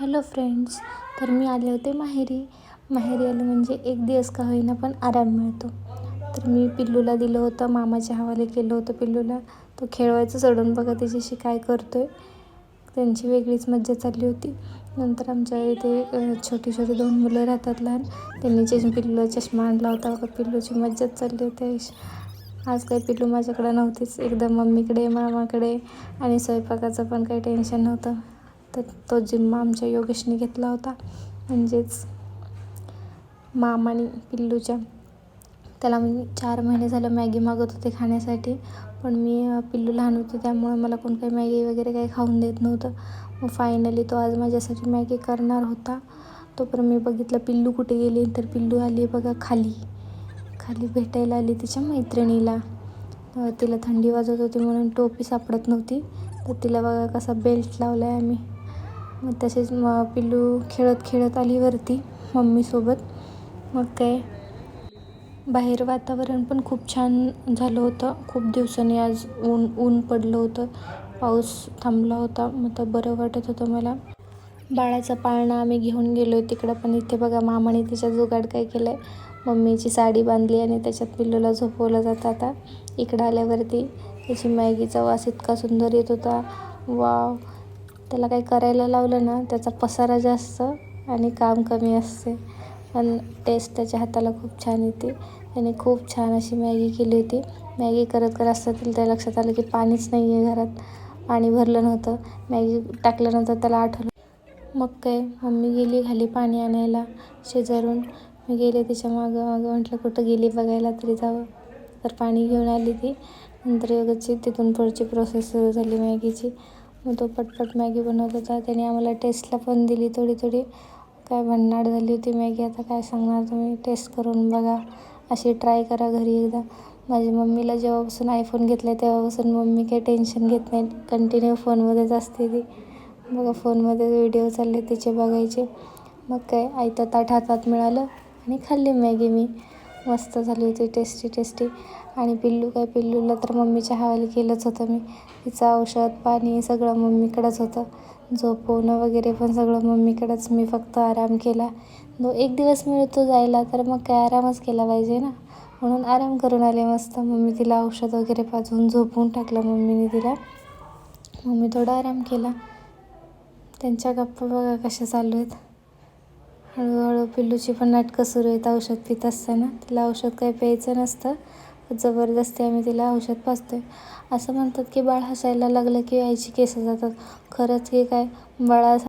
Hello friends. तर मी आले होते माहेरी आले म्हणजे एक दिवस का होईना पण आराम मिळतो. तर मी पिल्लूला दिलं होतं, मामाच्या हवाले केलं होतं पिल्लूला. तो खेळवायचं सोडून बघा त्याच्याशी काय करतोय. त्यांची वेगळीच मज्जा चालली होती. नंतर आमच्या इथे छोटी छोटी 2 मुलं राहतात लहान, त्यांनी पिल्लूला चष्मा आणला होता बघा. पिल्लूची मज्जाच चालली होती. आज काही पिल्लू माझ्याकडे नव्हतीच, एकदम मम्मीकडे मामाकडे, आणि स्वयंपाकाचं पण काही टेन्शन नव्हतं. तर तो जिम्मा आमच्या योगेशने घेतला होता, म्हणजेच मामाने पिल्लूच्या. त्याला मी 4 महिने झालं मॅगी मागत होते खाण्यासाठी, पण मी पिल्लू लहान होते त्यामुळे मला कोण काही मॅगी वगैरे काही खाऊन देत नव्हतं. मग फायनली तो आज माझ्यासाठी मॅगी करणार होता. तोपर्यंत मी बघितलं पिल्लू कुठे गेली. तर पिल्लू आली बघा खाली भेटायला आली तिच्या मैत्रिणीला. तिला थंडी वाजत होती म्हणून टोपी सापडत नव्हती, तर तिला बघा कसा बेल्ट लावला आहे आम्ही. मग तसेच पिल्लू खेळत आली वरती मम्मीसोबत. मग काय, बाहेर वातावरण पण खूप छान झालं होतं. खूप दिवसांनी आज ऊन पडलं होतं, पाऊस थांबला होता. मग तर बरं वाटत होतं मला. बाळाचा पाळणा आम्ही घेऊन गेलो आहे तिकडं, पण इथे बघा मामाने तिच्या जुगाड काय केलं आहे. मम्मीची साडी बांधली आणि त्याच्यात पिल्लूला झोपवलं जातं. आता इकडं आल्यावरती त्याची मॅगीचा वास इतका सुंदर येत होता. वाव. त्याला काही करायला लावलं ना, त्याचा पसारा जास्त आणि काम कमी असते, पण टेस्ट त्याच्या हाताला खूप छान येते. त्याने खूप छान अशी मॅगी केली होती. मॅगी करत असताना त्या लक्षात आलं की पाणीच नाही आहे घरात. पाणी भरलं नव्हतं. मॅगी टाकल्यानंतर त्याला आठवलं. मग काय, मम्मी गेली खाली पाणी आणायला शेजारून. मी गेले तिच्या मागं म्हटलं कुठं गेली बघायला तरी जावं. तर पाणी घेऊन आली ती. नंतर योगाची तिथून पुढची प्रोसेस सुरू झाली मॅगीची. मग तो पटपट मॅगी बनवत होता. त्याने आम्हाला टेस्टला पण दिली थोडी. काय भन्नाट झाली होती मॅगी, आता काय सांगणार. तुम्ही टेस्ट करून बघा, अशी ट्राय करा घरी एकदा. माझी मम्मीला जेव्हापासून आयफोन घेतला आहे तेव्हापासून मम्मी काही टेन्शन घेत नाही, कंटिन्यू फोनमध्येच असते ती. बघा फोनमध्ये व्हिडिओ चालले तिचे बघायचे. मग काय, आयतं ताट हातात मिळालं आणि खाल्ली मॅगी मी. मस्त झाली होती, टेस्टी. आणि पिल्लूला तर मम्मीच्या हवाली केलंच होतं मी. तिचं औषध पाणी सगळं मम्मीकडेच होतं. झोपवणं वगैरे पण सगळं मम्मीकडेच. मी फक्त आराम केला. एक दिवस मिळतो जायला, तर मग काय आरामच केला पाहिजे ना, म्हणून आराम करून आले मस्त. मम्मी तिला औषध वगैरे पाजवून झोपवून टाकलं मम्मीने तिला. मम्मी थोडा आराम केला. त्यांच्या गप्पा बघा कशा चालू आहेत. हळूहळू पिल्लूची पण नाटकं सुरू आहेत औषध पित असताना. तिला औषध काही प्यायचं नसतं, जबरदस्ती आम्ही तिला औषध पाजतोय. असं म्हणतात की बाळ हसायला लागलं की आईची केस जातात. खरंच की काय, बाळा